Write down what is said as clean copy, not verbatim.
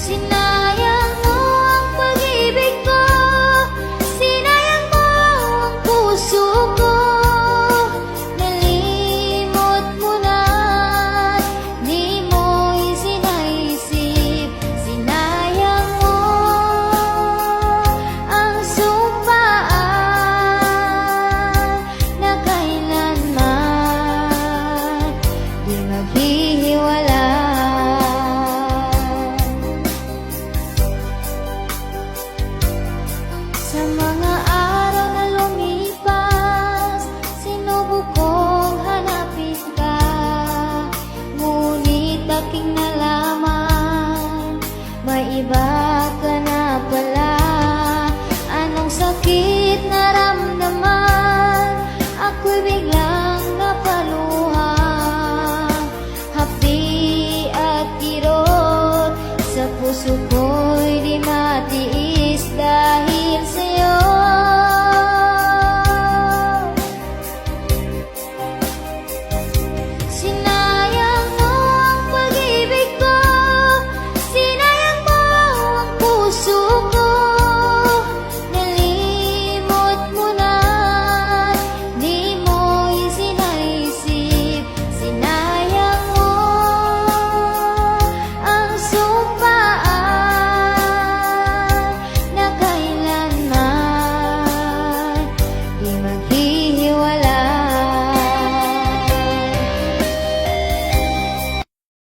Sinayang mo ang pag-ibig ko, sinayang mo ang puso ko. Nalimot mo na, di mo isinaisip. Sinayang mo ang sumpaan na kailanman di maghihiwalay. Sa mga araw na lumipas, sinubok kong hanapin ka, ngunit aking nalaman, may iba ka na pala. Anong sakit naramdaman, ako'y biglang napaluha. Hapdi at kirot sa puso ko'y di